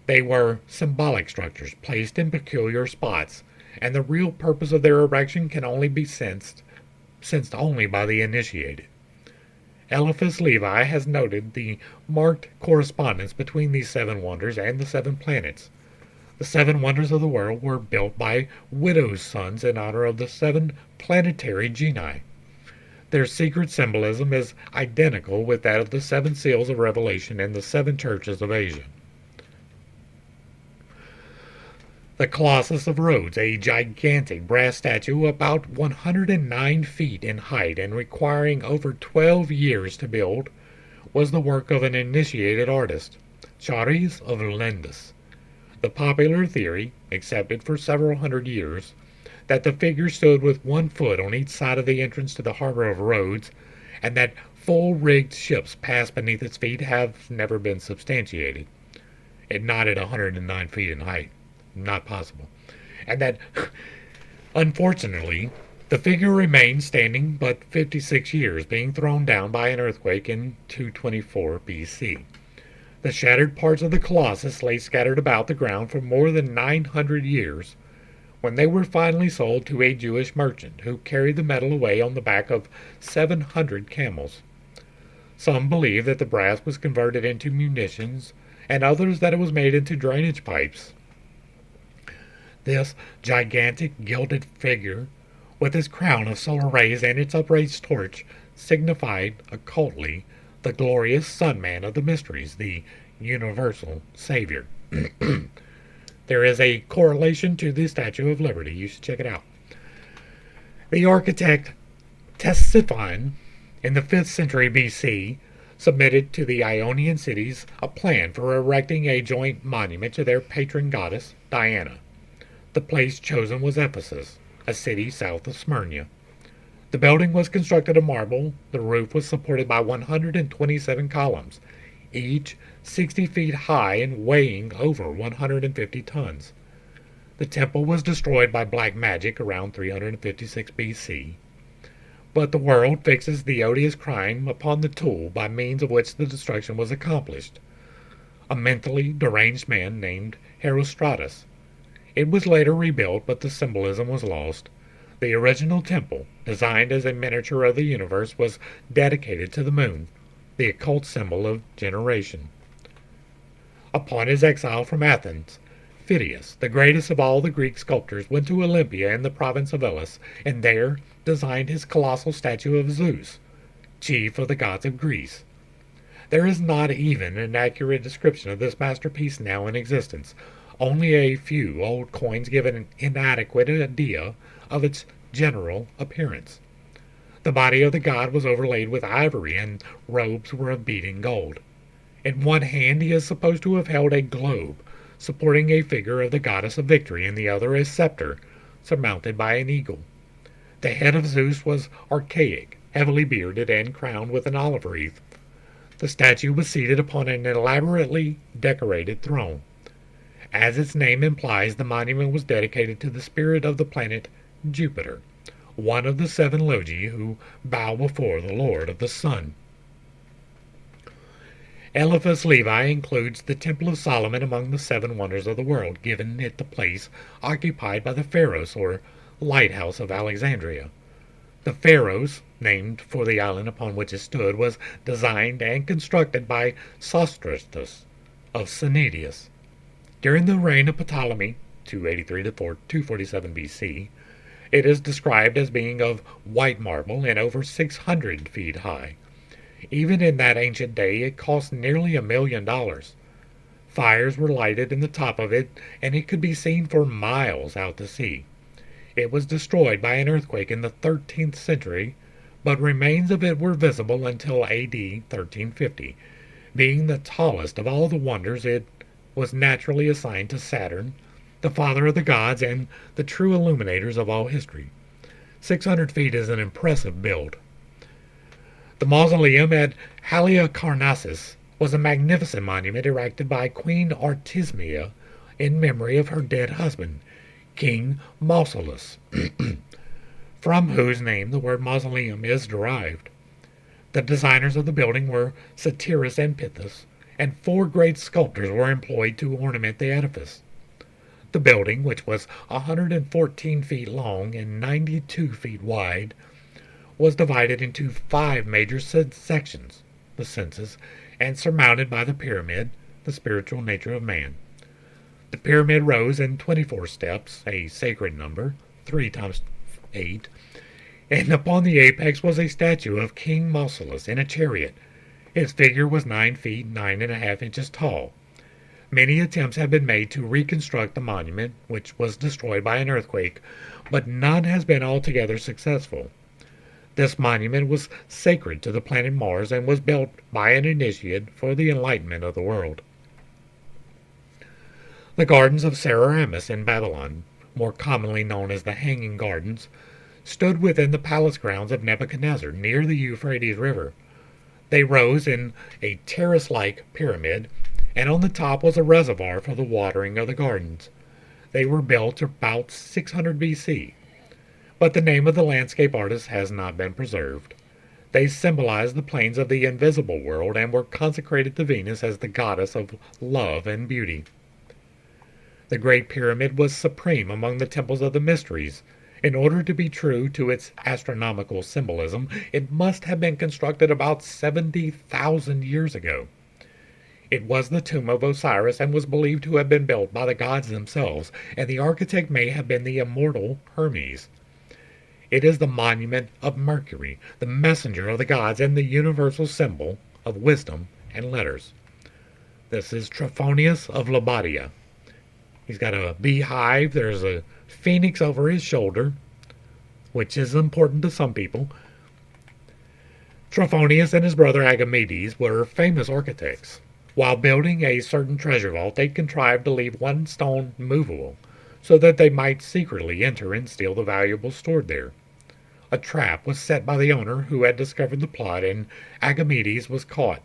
They were symbolic structures placed in peculiar spots, and the real purpose of their erection can only be sensed only by the initiated. Eliphas Levi has noted the marked correspondence between these seven wonders and the seven planets. The seven wonders of the world were built by widows' sons in honor of the seven planetary genii. Their secret symbolism is identical with that of the seven seals of Revelation and the seven churches of Asia. The Colossus of Rhodes, a gigantic brass statue about 109 feet in height and requiring over 12 years to build, was the work of an initiated artist, Charis of Lendus. The popular theory, accepted for several hundred years, that the figure stood with 1 foot on each side of the entrance to the harbor of Rhodes, and that full-rigged ships passed beneath its feet, have never been substantiated. It not at 109 feet in height. Not possible. And that, unfortunately, The figure remained standing but 56 years, being thrown down by an earthquake in 224 BC. The shattered parts of the Colossus lay scattered about the ground for more than 900 years when they were finally sold to a Jewish merchant who carried the metal away on the back of 700 camels. Some believe that the brass was converted into munitions, and others that it was made into drainage pipes. This gigantic gilded figure, with its crown of solar rays and its upraised torch, signified occultly the glorious Son-Man of the mysteries, the universal Savior. There is a correlation to the Statue of Liberty. You should check it out. The architect Ctesiphon, in the 5th century BC, submitted to the Ionian cities a plan for erecting a joint monument to their patron goddess, Diana. The place chosen was Ephesus, a city south of Smyrna. The building was constructed of marble. The roof was supported by 127 columns, each 60 feet high and weighing over 150 tons. The temple was destroyed by black magic around 356 BC. But the world fixes the odious crime upon the tool by means of which the destruction was accomplished. A mentally deranged man named Herostratus. It was later rebuilt, but the symbolism was lost. The original temple, designed as a miniature of the universe, was dedicated to the moon, the occult symbol of generation. Upon his exile from Athens, Phidias, the greatest of all the Greek sculptors, went to Olympia in the province of Elis, and there designed his colossal statue of Zeus, chief of the gods of Greece. There is not even an accurate description of this masterpiece now in existence. Only a few old coins give an inadequate idea of its general appearance. The body of the god was overlaid with ivory, and robes were of beaten gold. In one hand he is supposed to have held a globe, supporting a figure of the goddess of victory, and the other a scepter, surmounted by an eagle. The head of Zeus was archaic, heavily bearded, and crowned with an olive wreath. The statue was seated upon an elaborately decorated throne. As its name implies, the monument was dedicated to the spirit of the planet Jupiter, one of the 7 Logi who bow before the Lord of the Sun. Eliphas Levi includes the Temple of Solomon among the 7 wonders of the world, giving it the place occupied by the Pharos, or lighthouse of Alexandria. The Pharos, named for the island upon which it stood, was designed and constructed by Sostratus of Cnidus. During the reign of Ptolemy, 283 to 247 BC, it is described as being of white marble and over 600 feet high. Even in that ancient day, it cost nearly $1 million. Fires were lighted in the top of it, and it could be seen for miles out to sea. It was destroyed by an earthquake in the 13th century, but remains of it were visible until A.D. 1350. Being the tallest of all the wonders, it was naturally assigned to Saturn, the father of the gods and the true illuminators of all history. 600 feet is an impressive build. The mausoleum at Halicarnassus was a magnificent monument erected by Queen Artemisia in memory of her dead husband, King Mausolus, from whose name the word mausoleum is derived. The designers of the building were Satyrus and Pythus, and 4 great sculptors were employed to ornament the edifice. The building, which was 114 feet long and 92 feet wide, was divided into 5 major sections, the senses, and surmounted by the pyramid, the spiritual nature of man. The pyramid rose in 24 steps, a sacred number, 3 times 8, and upon the apex was a statue of King Mausolus in a chariot. His figure was 9 feet 9.5 inches tall. Many attempts have been made to reconstruct the monument, which was destroyed by an earthquake, but none has been altogether successful. This monument was sacred to the planet Mars and was built by an initiate for the enlightenment of the world. The gardens of Semiramis in Babylon, more commonly known as the Hanging Gardens, stood within the palace grounds of Nebuchadnezzar near the Euphrates River. They rose in a terrace-like pyramid, and on the top was a reservoir for the watering of the gardens. They were built about 600 BC. but the name of the landscape artist has not been preserved. They symbolize the planes of the invisible world and were consecrated to Venus as the goddess of love and beauty. The Great Pyramid was supreme among the temples of the mysteries. In order to be true to its astronomical symbolism, it must have been constructed about 70,000 years ago. It was the tomb of Osiris and was believed to have been built by the gods themselves, and the architect may have been the immortal Hermes. It is the monument of Mercury, the messenger of the gods, and the universal symbol of wisdom and letters. This is Trophonius of Labadia. He's got a beehive. There's a phoenix over his shoulder, which is important to some people. Trophonius and his brother Agamedes were famous architects. While building a certain treasure vault, they contrived to leave one stone movable, so that they might secretly enter and steal the valuables stored there. A trap was set by the owner who had discovered the plot, and Agamedes was caught.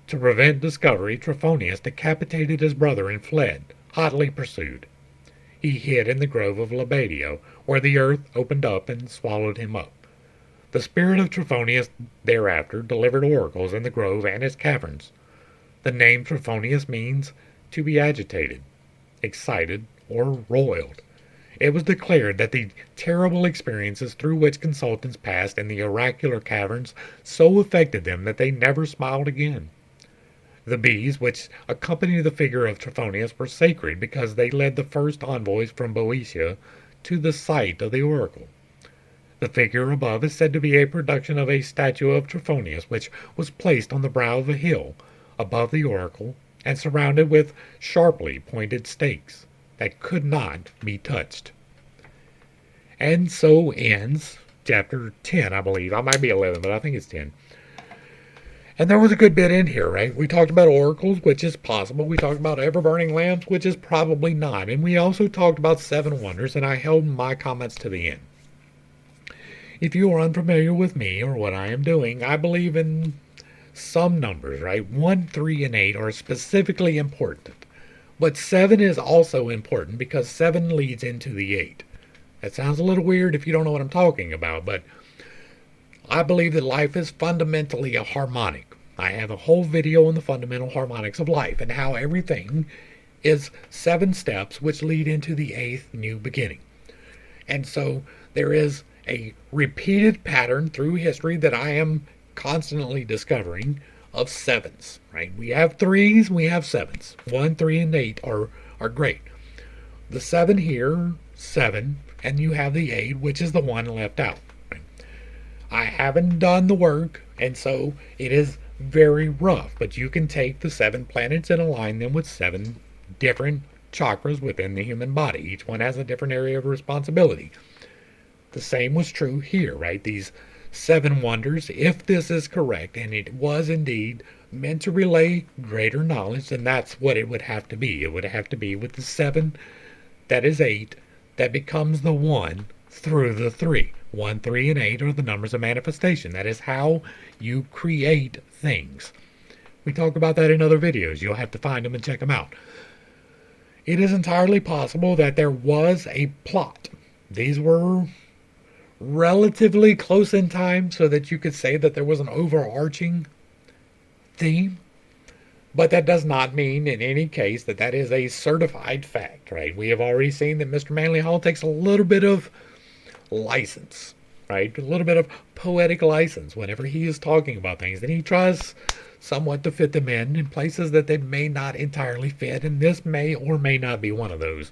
To prevent discovery, Trophonius decapitated his brother and fled, hotly pursued. He hid in the grove of Labadia, where the earth opened up and swallowed him up. The spirit of Trophonius thereafter delivered oracles in the grove and its caverns. The name Trophonius means to be agitated, excited, or roiled. It was declared that the terrible experiences through which consultants passed in the oracular caverns so affected them that they never smiled again. The bees which accompanied the figure of Trophonius were sacred because they led the first envoys from Boeotia to the site of the oracle. The figure above is said to be a production of a statue of Trophonius, which was placed on the brow of a hill above the oracle and surrounded with sharply pointed stakes that could not be touched. And so ends chapter 10, I believe. I might be 11, but I think it's 10. And there was a good bit in here, right? We talked about oracles, which is possible. We talked about ever-burning lamps, which is probably not. And we also talked about 7 wonders, and I held my comments to the end. If you are unfamiliar with me or what I am doing, I believe in some numbers, right? 1, 3, and 8 are specifically important. But 7 is also important because 7 leads into the 8. That sounds a little weird if you don't know what I'm talking about, but I believe that life is fundamentally a harmonic. I have a whole video on the fundamental harmonics of life and how everything is 7 steps which lead into the 8th new beginning. And so there is a repeated pattern through history that I am constantly discovering of 7s, right? We have 3s, we have 7s. 1, 3, and 8 are great. The 7 here, 7, and you have the 8, which is the one left out. I haven't done the work, and so it is very rough, but you can take the 7 planets and align them with 7 different chakras within the human body. Each one has a different area of responsibility. The same was true here, right? These 7 wonders, if this is correct, and it was indeed meant to relay greater knowledge, then that's what it would have to be. It would have to be with the 7, that is 8, that becomes the 1 through the 3. 1, 3, and 8 are the numbers of manifestation. That is how you create things. We talked about that in other videos. You'll have to find them and check them out. It is entirely possible that there was a plot. These were relatively close in time so that you could say that there was an overarching theme. But that does not mean in any case that that is a certified fact, right? We have already seen that Mr. Manly Hall takes a little bit of license, right? A little bit of poetic license whenever he is talking about things. And he tries somewhat to fit them in places that they may not entirely fit. And this may or may not be one of those.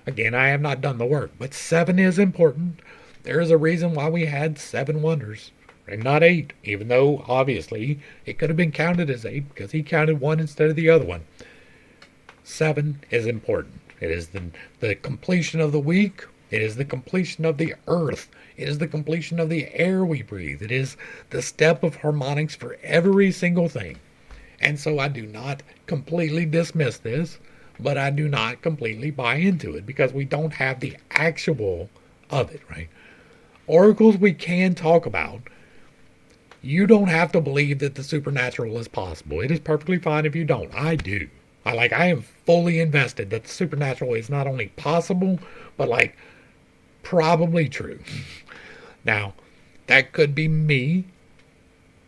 Again, I have not done the work, but 7 is important. There is a reason why we had 7 wonders and not 8, even though obviously it could have been counted as 8 because he counted 1 instead of the other one. 7 is important. It is the completion of the week. It is the completion of the earth. It is the completion of the air we breathe. It is the step of harmonics for every single thing. And so I do not completely dismiss this, but I do not completely buy into it because we don't have the actual of it, right? Oracles we can talk about. You don't have to believe that the supernatural is possible. It is perfectly fine if you don't. I do. I am fully invested that the supernatural is not only possible, but probably true. Now, that could be me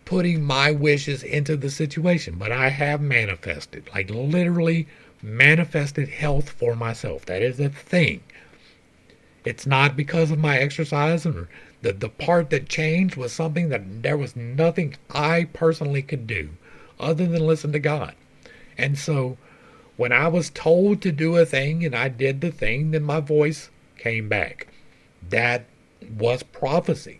putting my wishes into the situation, but I have manifested, like literally manifested health for myself. That is a thing. It's not because of my exercise, or the part that changed was something that there was nothing I personally could do other than listen to God. And so when I was told to do a thing and I did the thing, then my voice came back. That was prophecy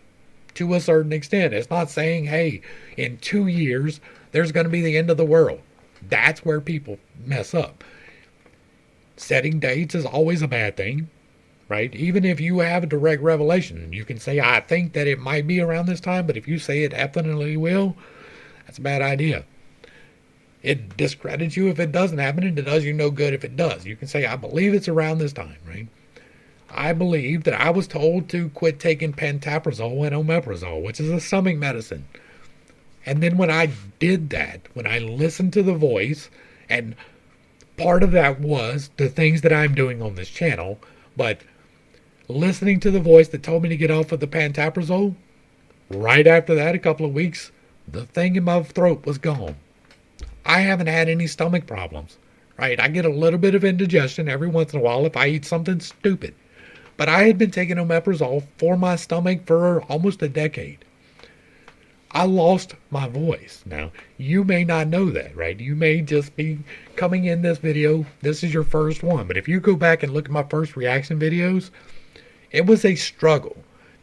to a certain extent. It's not saying, hey, in 2 years, there's going to be the end of the world. That's where people mess up. Setting dates is always a bad thing, right? Even if you have a direct revelation, you can say, I think that it might be around this time, but if you say it definitely will, that's a bad idea. It discredits you if it doesn't happen, and it does you no good if it does. You can say, I believe it's around this time, right? I believe that I was told to quit taking pantoprazole and omeprazole, which is a stomach medicine. And then when I did that, when I listened to the voice, and part of that was the things that I'm doing on this channel, but listening to the voice that told me to get off of the pantoprazole, right after that, a couple of weeks, the thing in my throat was gone. I haven't had any stomach problems, right? I get a little bit of indigestion every once in a while if I eat something stupid. But I had been taking omeprazole for my stomach for almost a decade. I lost my voice. Now, you may not know that, right? You may just be coming in this video. This is your first one. But if you go back and look at my first reaction videos, it was a struggle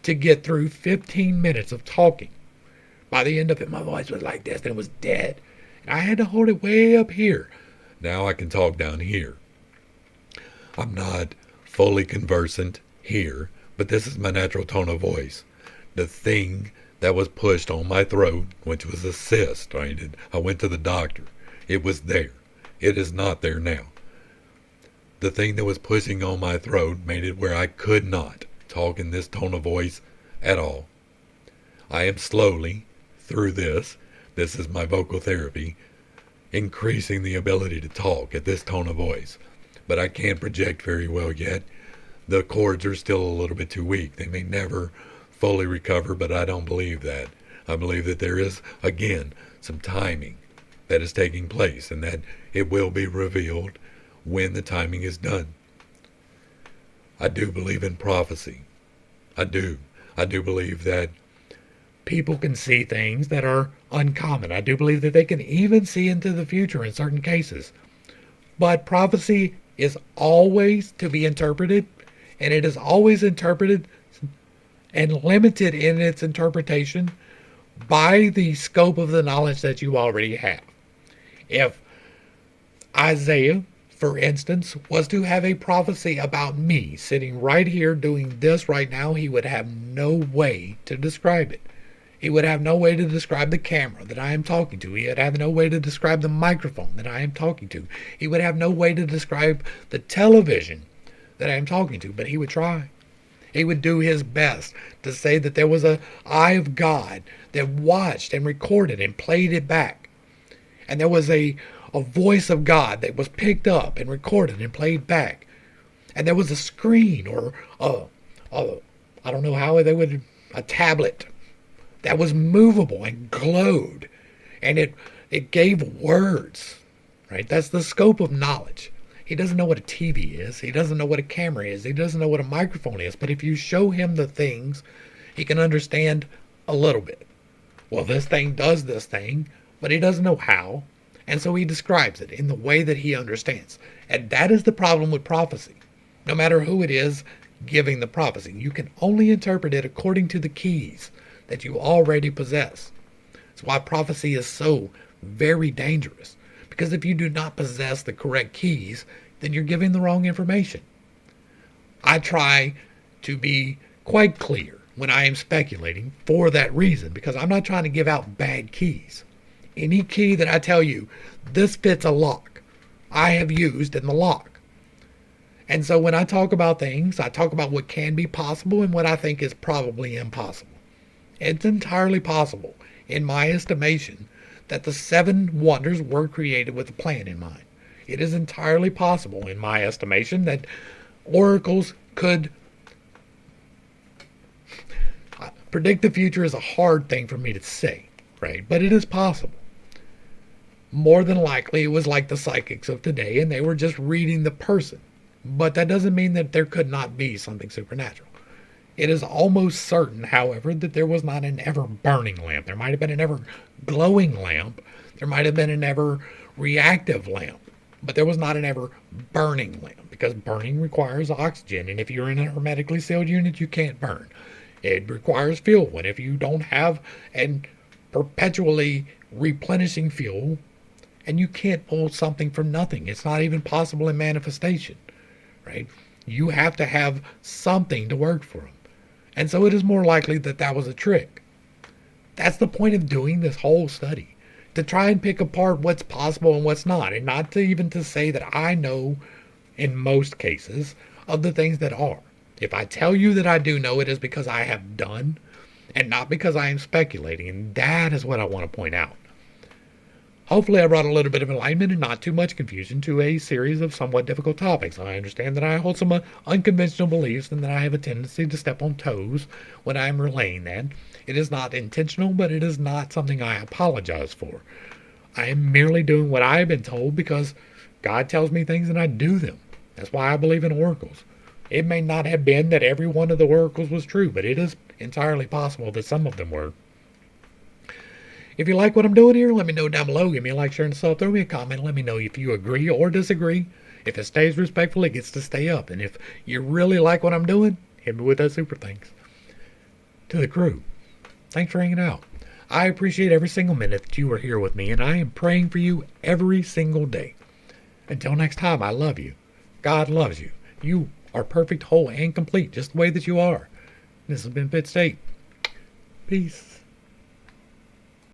to get through 15 minutes of talking. By the end of it, my voice was like this, and it was dead. And I had to hold it way up here. Now I can talk down here. I'm not fully conversant here, but this is my natural tone of voice. The thing that was pushed on my throat, which was a cyst, right? I went to the doctor. It was there. It is not there now. The thing that was pushing on my throat made it where I could not talk in this tone of voice at all. I am slowly, through this is my vocal therapy, increasing the ability to talk at this tone of voice. But I can't project very well yet. The cords are still a little bit too weak. They may never fully recover, but I don't believe that. I believe that there is, again, some timing that is taking place, and that it will be revealed when the timing is done. I do believe in prophecy. I do. I do believe that people can see things that are uncommon. I do believe that they can even see into the future in certain cases. But prophecy is always to be interpreted, and it is always interpreted and limited in its interpretation by the scope of the knowledge that you already have. If Isaiah, for instance, was to have a prophecy about me sitting right here doing this right now, he would have no way to describe it. He would have no way to describe the camera that I am talking to. He would have no way to describe the microphone that I am talking to. He would have no way to describe the television that I am talking to, but he would try. He would do his best to say that there was an eye of God that watched and recorded and played it back. And there was a voice of God that was picked up and recorded and played back. And there was a screen or I don't know how they would, a tablet that was movable and glowed. And it gave words, right? That's the scope of knowledge. He doesn't know what a TV is. He doesn't know what a camera is. He doesn't know what a microphone is. But if you show him the things, he can understand a little bit. Well, this thing does this thing, but he doesn't know how. And so he describes it in the way that he understands. And that is the problem with prophecy. No matter who it is giving the prophecy, you can only interpret it according to the keys that you already possess. That's why prophecy is so very dangerous. Because if you do not possess the correct keys, then you're giving the wrong information. I try to be quite clear when I am speculating for that reason, because I'm not trying to give out bad keys. Any key that I tell you, this fits a lock, I have used in the lock. And so when I talk about things, I talk about what can be possible and what I think is probably impossible. It's entirely possible, in my estimation, that the 7 wonders were created with a plan in mind. It is entirely possible, in my estimation, that oracles could Predict the future is a hard thing for me to say, right? But it is possible. More than likely, it was like the psychics of today, and they were just reading the person. But that doesn't mean that there could not be something supernatural. It is almost certain, however, that there was not an ever burning lamp. There might have been an ever glowing lamp. There might have been an ever reactive lamp. But there was not an ever burning lamp, because burning requires oxygen. And if you're in a hermetically sealed unit, you can't burn. It requires fuel. And if you don't have an perpetually replenishing fuel, and you can't pull something from nothing, it's not even possible in manifestation, right? You have to have something to work for them. And so it is more likely that that was a trick. That's the point of doing this whole study, to try and pick apart what's possible and what's not, and not to even to say that I know in most cases of the things that are. If I tell you that I do know, it is because I have done and not because I am speculating, and that is what I want to point out. Hopefully I brought a little bit of enlightenment and not too much confusion to a series of somewhat difficult topics. I understand that I hold some unconventional beliefs and that I have a tendency to step on toes when I am relaying that. It is not intentional, but it is not something I apologize for. I am merely doing what I have been told because God tells me things and I do them. That's why I believe in oracles. It may not have been that every one of the oracles was true, but it is entirely possible that some of them were. If you like what I'm doing here, let me know down below. Give me a like, share, and sub. Throw me a comment. Let me know if you agree or disagree. If it stays respectful, it gets to stay up. And if you really like what I'm doing, hit me with those super thanks. To the crew, thanks for hanging out. I appreciate every single minute that you are here with me, and I am praying for you every single day. Until next time, I love you. God loves you. You are perfect, whole, and complete, just the way that you are. This has been Fit State. Peace.